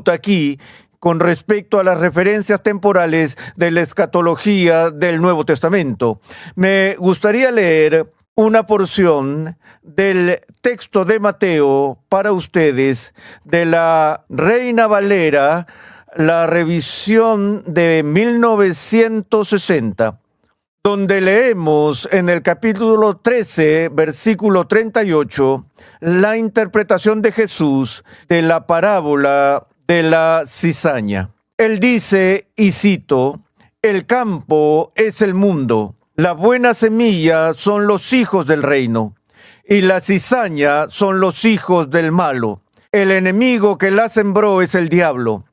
aquí con respecto a las referencias temporales de la escatología del Nuevo Testamento. Me gustaría leer una porción del texto de Mateo para ustedes de la Reina Valera, la revisión de 1960, donde leemos en el capítulo 13, versículo 38, la interpretación de Jesús de la parábola de la cizaña. Él dice, y cito, el campo es el mundo, la buena semilla son los hijos del reino, y la cizaña son los hijos del malo. El enemigo que la sembró es el diablo.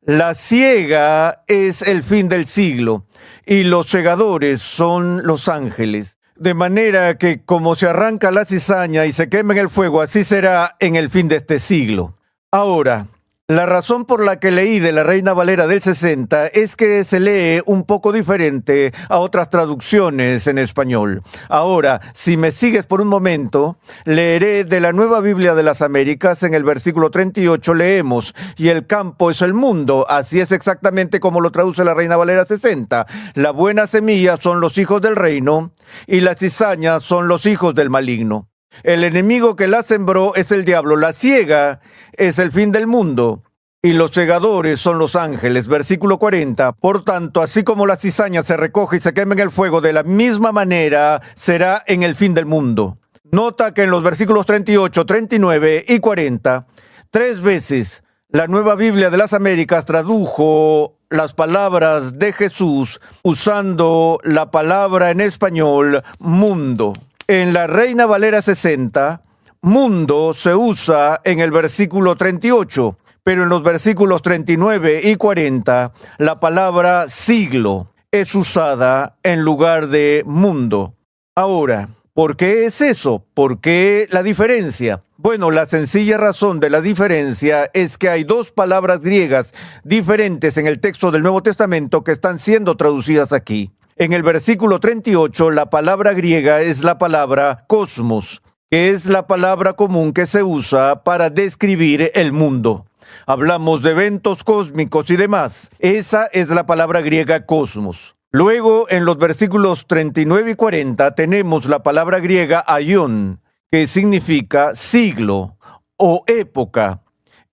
La siega es el fin del siglo, y los segadores son los ángeles. De manera que como se arranca la cizaña y se quema en el fuego, así será en el fin de este siglo. Ahora, la razón por la que leí de la Reina Valera del 60 es que se lee un poco diferente a otras traducciones en español. Ahora, si me sigues por un momento, leeré de la Nueva Biblia de las Américas. En el versículo 38 leemos, y el campo es el mundo. Así es exactamente como lo traduce la Reina Valera 60. La buena semilla son los hijos del reino, y la cizaña son los hijos del maligno. El enemigo que la sembró es el diablo, la siega es el fin del mundo y los segadores son los ángeles. Versículo 40, por tanto, así como la cizaña se recoge y se quema en el fuego, de la misma manera será en el fin del mundo. Nota que en los versículos 38, 39 y 40, 3 veces la Nueva Biblia de las Américas tradujo las palabras de Jesús usando la palabra en español mundo. En la Reina Valera 60, mundo se usa en el versículo 38, pero en los versículos 39 y 40, la palabra siglo es usada en lugar de mundo. Ahora, ¿por qué es eso? ¿Por qué la diferencia? Bueno, la sencilla razón de la diferencia es que hay 2 palabras griegas diferentes en el texto del Nuevo Testamento que están siendo traducidas aquí. En el versículo 38, la palabra griega es la palabra cosmos, que es la palabra común que se usa para describir el mundo. Hablamos de eventos cósmicos y demás. Esa es la palabra griega cosmos. Luego, en los versículos 39 y 40, tenemos la palabra griega aion, que significa siglo o época,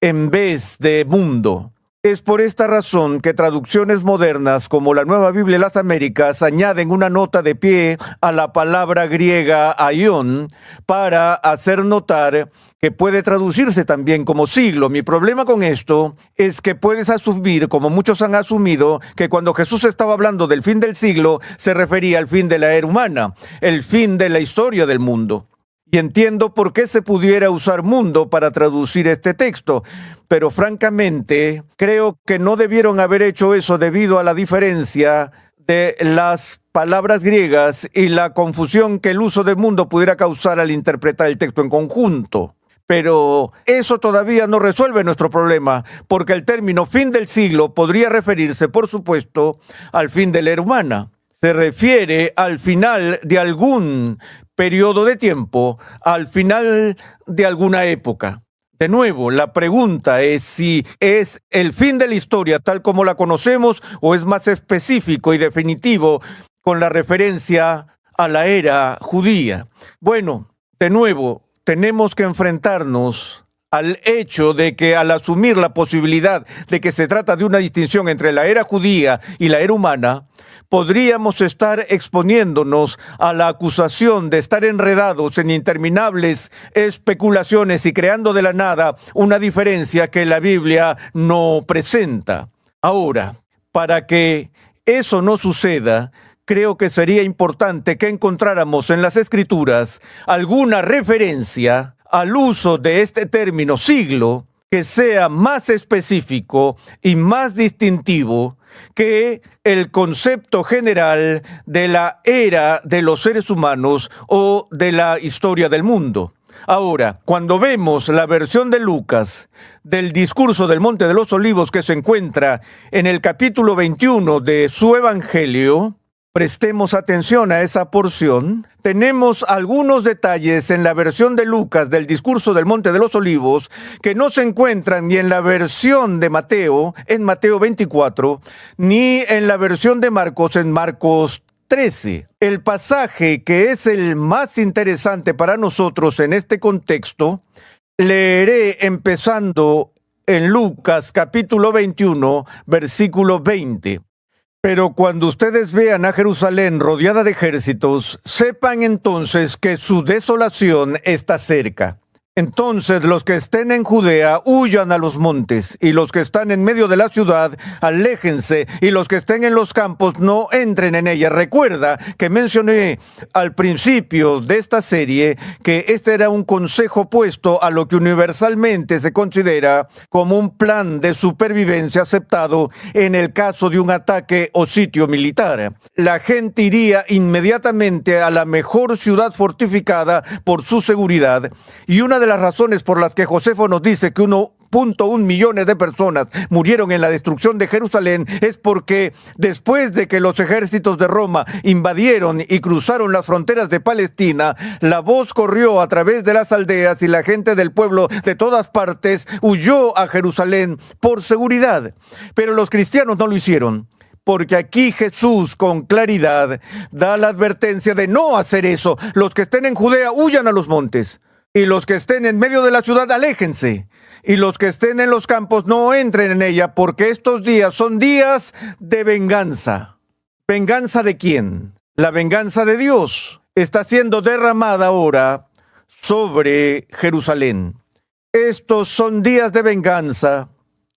en vez de mundo. Es por esta razón que traducciones modernas como la Nueva Biblia de las Américas añaden una nota de pie a la palabra griega aion para hacer notar que puede traducirse también como siglo. Mi problema con esto es que puedes asumir, como muchos han asumido, que cuando Jesús estaba hablando del fin del siglo se refería al fin de la era humana, el fin de la historia del mundo. Y entiendo por qué se pudiera usar mundo para traducir este texto, pero francamente creo que no debieron haber hecho eso debido a la diferencia de las palabras griegas y la confusión que el uso de mundo pudiera causar al interpretar el texto en conjunto. Pero eso todavía no resuelve nuestro problema, porque el término fin del siglo podría referirse, por supuesto, al fin de la era humana. Se refiere al final de algún periodo de tiempo, al final de alguna época. De nuevo, la pregunta es si es el fin de la historia tal como la conocemos o es más específico y definitivo con la referencia a la era judía. Bueno, de nuevo, tenemos que enfrentarnos al hecho de que al asumir la posibilidad de que se trata de una distinción entre la era judía y la era humana, podríamos estar exponiéndonos a la acusación de estar enredados en interminables especulaciones y creando de la nada una diferencia que la Biblia no presenta. Ahora, para que eso no suceda, creo que sería importante que encontráramos en las Escrituras alguna referencia al uso de este término siglo que sea más específico y más distintivo que el concepto general de la era de los seres humanos o de la historia del mundo. Ahora, cuando vemos la versión de Lucas del discurso del Monte de los Olivos que se encuentra en el capítulo 21 de su Evangelio, Prestemos atención a esa porción. Tenemos algunos detalles en la versión de Lucas del discurso del Monte de los Olivos que no se encuentran ni en la versión de Mateo, en Mateo 24, ni en la versión de Marcos, en Marcos 13. El pasaje que es el más interesante para nosotros en este contexto, leeré empezando en Lucas capítulo 21, versículo 20. Pero cuando ustedes vean a Jerusalén rodeada de ejércitos, sepan entonces que su desolación está cerca. Entonces los que estén en Judea huyan a los montes, y los que están en medio de la ciudad, aléjense, y los que estén en los campos no entren en ella. Recuerda que mencioné al principio de esta serie que este era un consejo opuesto a lo que universalmente se considera como un plan de supervivencia aceptado en el caso de un ataque o sitio militar. La gente iría inmediatamente a la mejor ciudad fortificada por su seguridad, y una de las razones por las que Josefo nos dice que 1.1 millones de personas murieron en la destrucción de Jerusalén es porque después de que los ejércitos de Roma invadieron y cruzaron las fronteras de Palestina, la voz corrió a través de las aldeas y la gente del pueblo de todas partes huyó a Jerusalén por seguridad. Pero los cristianos no lo hicieron. Porque aquí Jesús con claridad da la advertencia de no hacer eso. Los que estén en Judea huyan a los montes. Y los que estén en medio de la ciudad, aléjense. Y los que estén en los campos, no entren en ella, porque estos días son días de venganza. ¿Venganza de quién? La venganza de Dios está siendo derramada ahora sobre Jerusalén. Estos son días de venganza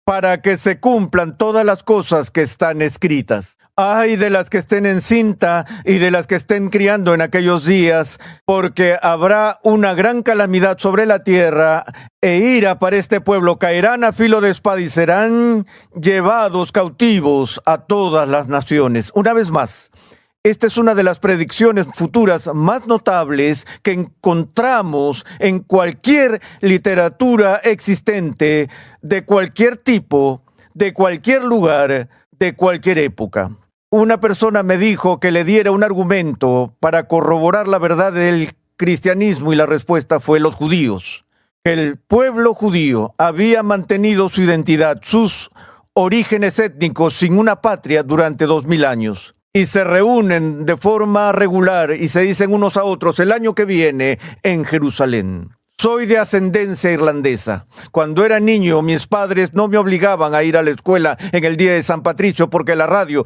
para que se cumplan todas las cosas que están escritas. Ay de las que estén en cinta y de las que estén criando en aquellos días, porque habrá una gran calamidad sobre la tierra e ira para este pueblo. Caerán a filo de espada y serán llevados cautivos a todas las naciones. Una vez más, esta es una de las predicciones futuras más notables que encontramos en cualquier literatura existente, de cualquier tipo, de cualquier lugar, de cualquier época. Una persona me dijo que le diera un argumento para corroborar la verdad del cristianismo y la respuesta fue los judíos. El pueblo judío había mantenido su identidad, sus orígenes étnicos sin una patria durante 2000 años. Y se reúnen de forma regular y se dicen unos a otros el año que viene en Jerusalén. Soy de ascendencia irlandesa. Cuando era niño, mis padres no me obligaban a ir a la escuela en el día de San Patricio porque la radio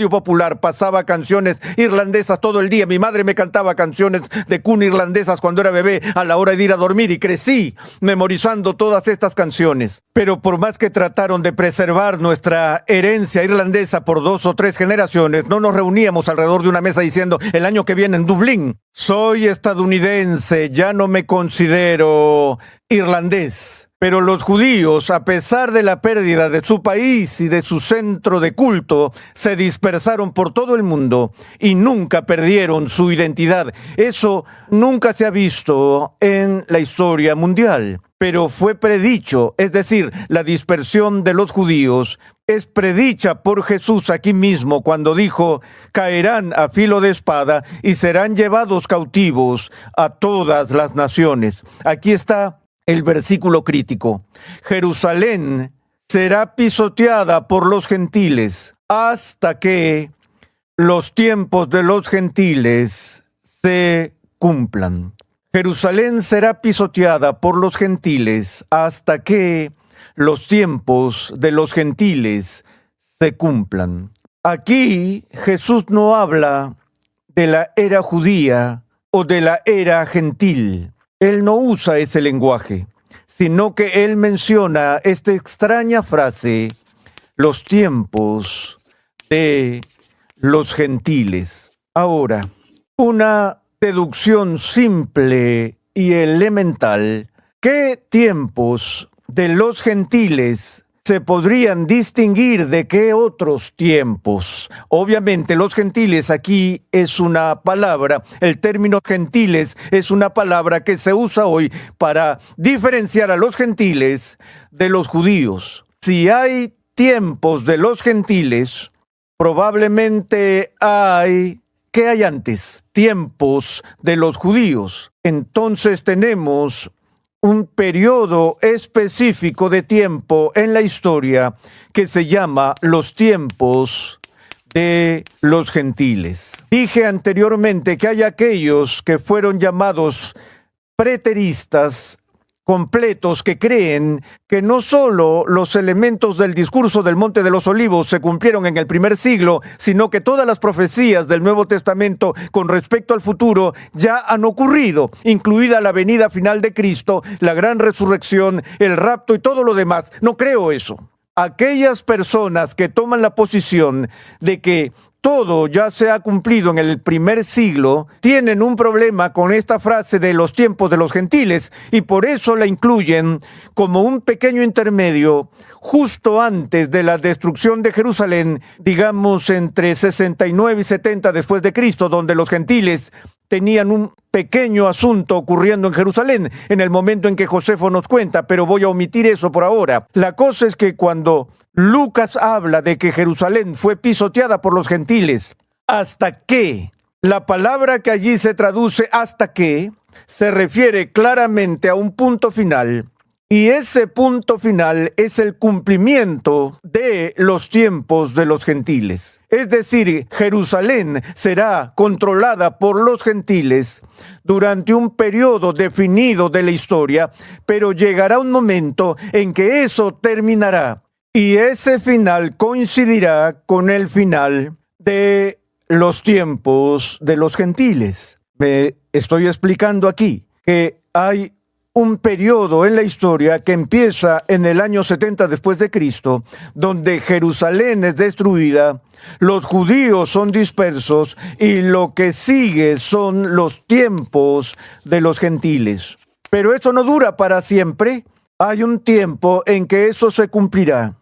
popular pasaba canciones irlandesas todo el día. Mi madre me cantaba canciones de cuna irlandesas cuando era bebé a la hora de ir a dormir y crecí memorizando todas estas canciones. Pero por más que trataron de preservar nuestra herencia irlandesa por 2 o 3 generaciones, no nos reuníamos alrededor de una mesa diciendo el año que viene en Dublín. Soy estadounidense, ya no me considero irlandés. Pero los judíos, a pesar de la pérdida de su país y de su centro de culto, se dispersaron por todo el mundo y nunca perdieron su identidad. Eso nunca se ha visto en la historia mundial, pero fue predicho, es decir, la dispersión de los judíos es predicha por Jesús aquí mismo cuando dijo, caerán a filo de espada y serán llevados cautivos a todas las naciones. Aquí está el versículo crítico. Jerusalén será pisoteada por los gentiles hasta que los tiempos de los gentiles se cumplan. Jerusalén será pisoteada por los gentiles hasta que los tiempos de los gentiles se cumplan. Aquí Jesús no habla de la era judía o de la era gentil. Él no usa ese lenguaje, sino que él menciona esta extraña frase, los tiempos de los gentiles. Ahora, una deducción simple y elemental. ¿Qué tiempos de los gentiles se podrían distinguir de qué otros tiempos? Obviamente los gentiles aquí es una palabra, el término gentiles es una palabra que se usa hoy para diferenciar a los gentiles de los judíos. Si hay tiempos de los gentiles, Probablemente ¿qué hay antes? Tiempos de los judíos. Entonces tenemos un periodo específico de tiempo en la historia que se llama los tiempos de los gentiles. Dije anteriormente que hay aquellos que fueron llamados preteristas completos, que creen que no solo los elementos del discurso del Monte de los Olivos se cumplieron en el primer siglo, sino que todas las profecías del Nuevo Testamento con respecto al futuro ya han ocurrido, incluida la venida final de Cristo, la gran resurrección, el rapto y todo lo demás. No creo eso. Aquellas personas que toman la posición de que todo ya se ha cumplido en el primer siglo, tienen un problema con esta frase de los tiempos de los gentiles y por eso la incluyen como un pequeño intermedio justo antes de la destrucción de Jerusalén, digamos entre 69 y 70 después de Cristo, donde los gentiles tenían un pequeño asunto ocurriendo en Jerusalén en el momento en que Josefo nos cuenta, pero voy a omitir eso por ahora. La cosa es que cuando Lucas habla de que Jerusalén fue pisoteada por los gentiles, hasta que, la palabra que allí se traduce hasta que, se refiere claramente a un punto final, y ese punto final es el cumplimiento de los tiempos de los gentiles. Es decir, Jerusalén será controlada por los gentiles durante un periodo definido de la historia, pero llegará un momento en que eso terminará. Y ese final coincidirá con el final de los tiempos de los gentiles. Me estoy explicando aquí que hay un periodo en la historia que empieza en el año 70 después de Cristo, donde Jerusalén es destruida, los judíos son dispersos y lo que sigue son los tiempos de los gentiles. Pero eso no dura para siempre. Hay un tiempo en que eso se cumplirá.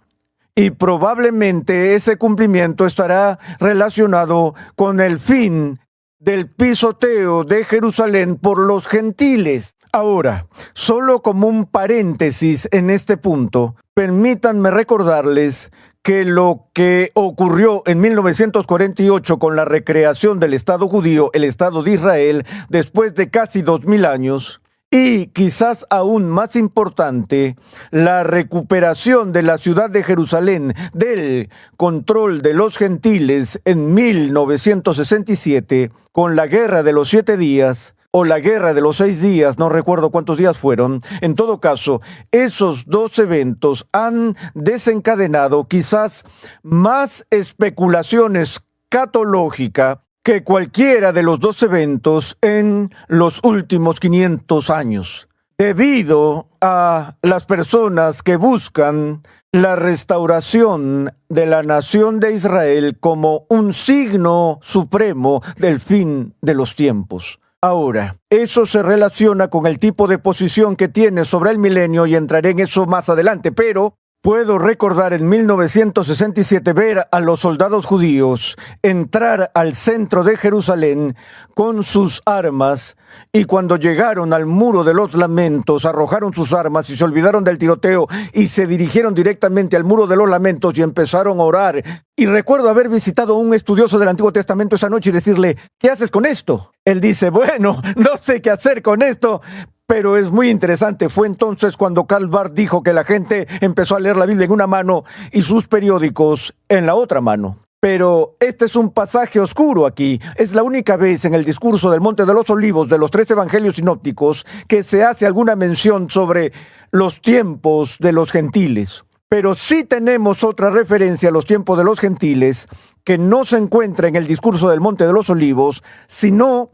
Y probablemente ese cumplimiento estará relacionado con el fin del pisoteo de Jerusalén por los gentiles. Ahora, solo como un paréntesis en este punto, permítanme recordarles que lo que ocurrió en 1948 con la recreación del Estado judío, el Estado de Israel, después de casi 2000 años, y quizás aún más importante, la recuperación de la ciudad de Jerusalén del control de los gentiles en 1967, con la Guerra de los 7 días, o la Guerra de los 6 días, no recuerdo cuántos días fueron. En todo caso, esos dos eventos han desencadenado quizás más especulaciones escatológicas que cualquiera de los dos eventos en los últimos 500 años, debido a las personas que buscan la restauración de la nación de Israel como un signo supremo del fin de los tiempos. Ahora, eso se relaciona con el tipo de posición que tiene sobre el milenio y entraré en eso más adelante, pero puedo recordar en 1967 ver a los soldados judíos entrar al centro de Jerusalén con sus armas y cuando llegaron al muro de los lamentos arrojaron sus armas y se olvidaron del tiroteo y se dirigieron directamente al muro de los lamentos y empezaron a orar. Y recuerdo haber visitado a un estudioso del Antiguo Testamento esa noche y decirle, ¿qué haces con esto? Él dice, bueno, no sé qué hacer con esto, pero es muy interesante. Fue entonces cuando Karl Barth dijo que la gente empezó a leer la Biblia en una mano y sus periódicos en la otra mano. Pero este es un pasaje oscuro aquí. Es la única vez en el discurso del Monte de los Olivos de los 3 evangelios sinópticos que se hace alguna mención sobre los tiempos de los gentiles. Pero sí tenemos otra referencia a los tiempos de los gentiles que no se encuentra en el discurso del Monte de los Olivos, sino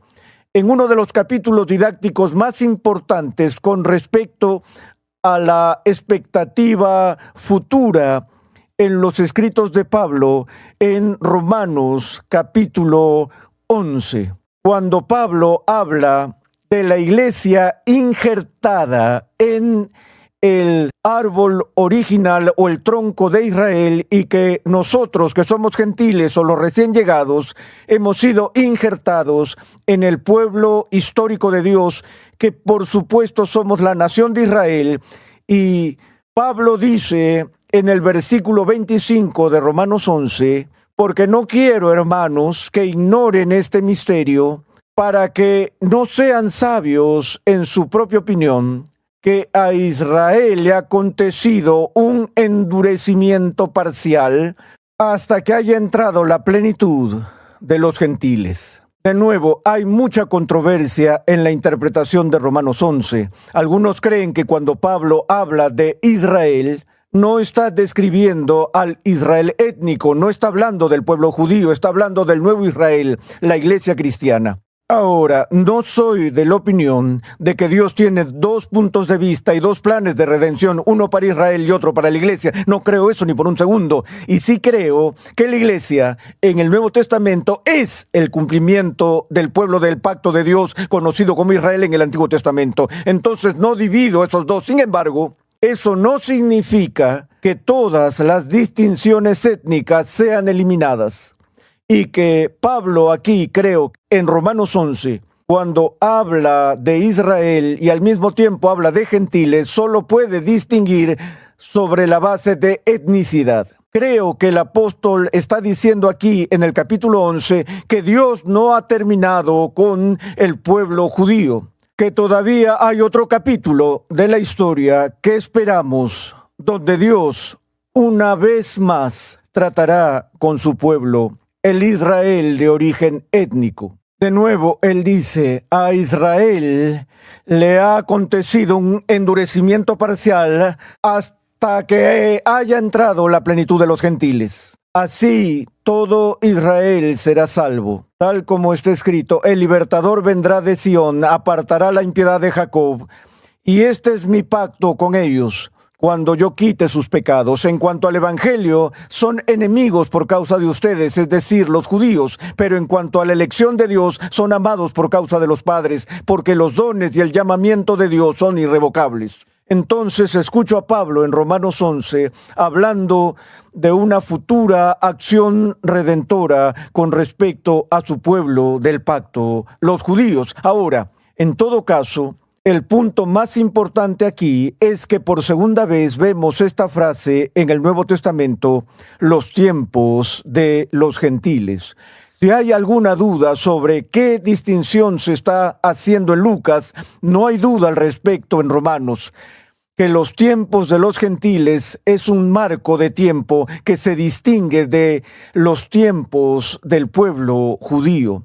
en uno de los capítulos didácticos más importantes con respecto a la expectativa futura en los escritos de Pablo en Romanos capítulo 11, cuando Pablo habla de la iglesia injertada en el árbol original o el tronco de Israel y que nosotros que somos gentiles o los recién llegados hemos sido injertados en el pueblo histórico de Dios, que por supuesto somos la nación de Israel. Y Pablo dice en el versículo 25 de Romanos 11, porque no quiero, hermanos, que ignoren este misterio para que no sean sabios en su propia opinión, que a Israel le ha acontecido un endurecimiento parcial hasta que haya entrado la plenitud de los gentiles. De nuevo, hay mucha controversia en la interpretación de Romanos 11. Algunos creen que cuando Pablo habla de Israel, no está describiendo al Israel étnico, no está hablando del pueblo judío, está hablando del nuevo Israel, la iglesia cristiana. Ahora, no soy de la opinión de que Dios tiene dos puntos de vista y dos planes de redención, uno para Israel y otro para la iglesia. No creo eso ni por un segundo. Y sí creo que la iglesia en el Nuevo Testamento es el cumplimiento del pueblo del pacto de Dios, conocido como Israel en el Antiguo Testamento. Entonces no divido esos dos. Sin embargo, eso no significa que todas las distinciones étnicas sean eliminadas. Y que Pablo aquí, creo, en Romanos 11, cuando habla de Israel y al mismo tiempo habla de gentiles, solo puede distinguir sobre la base de etnicidad. Creo que el apóstol está diciendo aquí en el capítulo 11 que Dios no ha terminado con el pueblo judío, que todavía hay otro capítulo de la historia que esperamos, donde Dios una vez más tratará con su pueblo, el Israel de origen étnico. De nuevo, él dice, a Israel le ha acontecido un endurecimiento parcial hasta que haya entrado la plenitud de los gentiles. Así, todo Israel será salvo. Tal como está escrito, el libertador vendrá de Sión, apartará la impiedad de Jacob, y este es mi pacto con ellos, cuando yo quite sus pecados. En cuanto al Evangelio, son enemigos por causa de ustedes, es decir, los judíos, pero en cuanto a la elección de Dios, son amados por causa de los padres, porque los dones y el llamamiento de Dios son irrevocables. Entonces escucho a Pablo en Romanos 11 hablando de una futura acción redentora con respecto a su pueblo del pacto, los judíos. Ahora, en todo caso, el punto más importante aquí es que por segunda vez vemos esta frase en el Nuevo Testamento, los tiempos de los gentiles. Si hay alguna duda sobre qué distinción se está haciendo en Lucas, no hay duda al respecto en Romanos, que los tiempos de los gentiles es un marco de tiempo que se distingue de los tiempos del pueblo judío.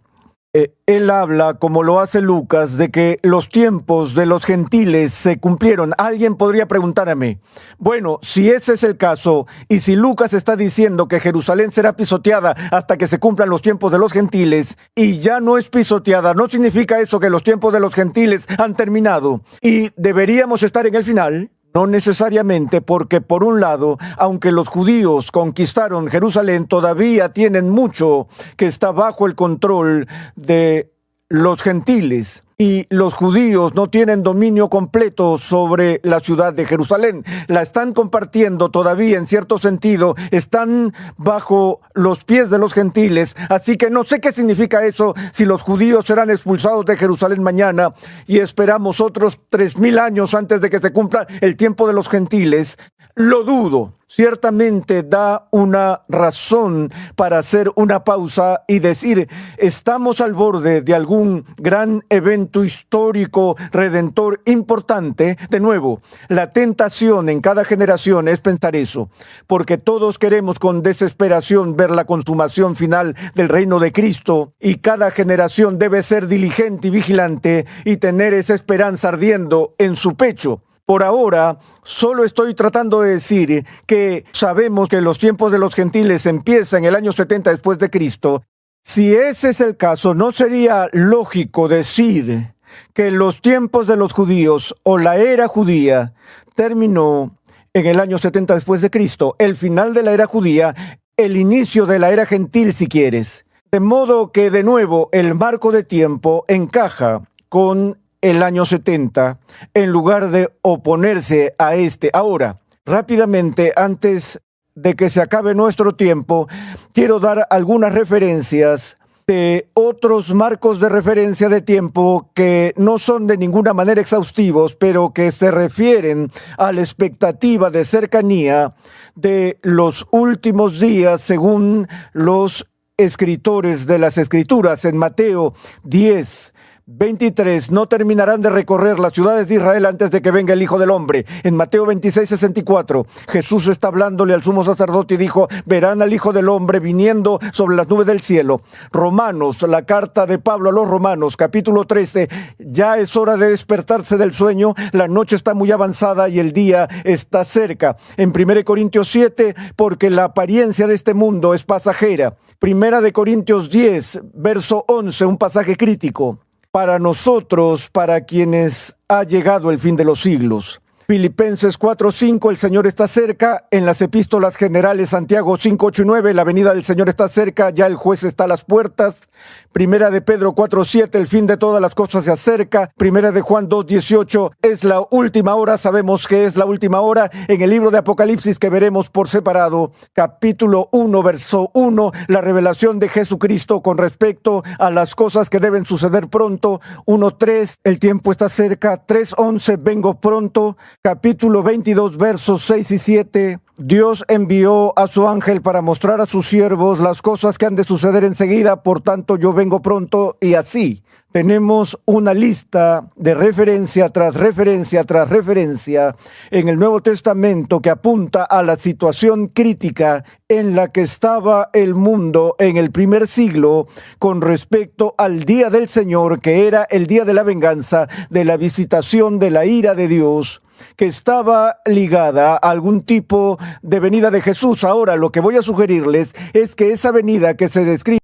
Él habla, como lo hace Lucas, de que los tiempos de los gentiles se cumplieron. Alguien podría preguntarme, bueno, si ese es el caso, y si Lucas está diciendo que Jerusalén será pisoteada hasta que se cumplan los tiempos de los gentiles, y ya no es pisoteada, ¿no significa eso que los tiempos de los gentiles han terminado? ¿Y deberíamos estar en el final? No necesariamente, porque por un lado, aunque los judíos conquistaron Jerusalén, todavía tienen mucho que está bajo el control de los gentiles. Y los judíos no tienen dominio completo sobre la ciudad de Jerusalén. La están compartiendo todavía en cierto sentido. Están bajo los pies de los gentiles. Así que no sé qué significa eso, si los judíos serán expulsados de Jerusalén mañana y esperamos otros 3000 años antes de que se cumpla el tiempo de los gentiles. Lo dudo. Ciertamente da una razón para hacer una pausa y decir, estamos al borde de algún gran evento histórico, redentor, importante. De nuevo, la tentación en cada generación es pensar eso, porque todos queremos con desesperación ver la consumación final del reino de Cristo, y cada generación debe ser diligente y vigilante y tener esa esperanza ardiendo en su pecho. Por ahora, solo estoy tratando de decir que sabemos que los tiempos de los gentiles empiezan en el año 70 después de Cristo. Si ese es el caso, ¿no sería lógico decir que los tiempos de los judíos o la era judía terminó en el año 70 después de Cristo? El final de la era judía, el inicio de la era gentil, si quieres. De modo que, de nuevo, el marco de tiempo encaja con el año 70, en lugar de oponerse a este. Ahora, rápidamente, antes de que se acabe nuestro tiempo, quiero dar algunas referencias de otros marcos de referencia de tiempo que no son de ninguna manera exhaustivos, pero que se refieren a la expectativa de cercanía de los últimos días según los escritores de las Escrituras. En Mateo 10:23, no terminarán de recorrer las ciudades de Israel antes de que venga el Hijo del Hombre. En Mateo 26:64, Jesús está hablándole al sumo sacerdote y dijo, verán al Hijo del Hombre viniendo sobre las nubes del cielo. Romanos, la carta de Pablo a los Romanos, capítulo 13, ya es hora de despertarse del sueño, la noche está muy avanzada y el día está cerca. En 1 Corintios 7, porque la apariencia de este mundo es pasajera. 1 Corintios 10, verso 11, un pasaje crítico. Para nosotros, para quienes ha llegado el fin de los siglos. Filipenses 4:5, el Señor está cerca. En las epístolas generales, Santiago 5:8-9, la venida del Señor está cerca, ya el juez está a las puertas. Primera de Pedro 4:7, el fin de todas las cosas se acerca. Primera de Juan 2:18, es la última hora, sabemos que es la última hora. En el libro de Apocalipsis, que veremos por separado, capítulo 1, verso 1, la revelación de Jesucristo con respecto a las cosas que deben suceder pronto. 1:3, el tiempo está cerca. 3:11, vengo pronto. Capítulo 22, versos 6 y 7. Dios envió a su ángel para mostrar a sus siervos las cosas que han de suceder enseguida, por tanto yo vengo pronto. Y así tenemos una lista de referencia tras referencia tras referencia en el Nuevo Testamento que apunta a la situación crítica en la que estaba el mundo en el primer siglo con respecto al día del Señor, que era el día de la venganza, de la visitación de la ira de Dios, que estaba ligada a algún tipo de venida de Jesús. Ahora, lo que voy a sugerirles es que esa venida que se describe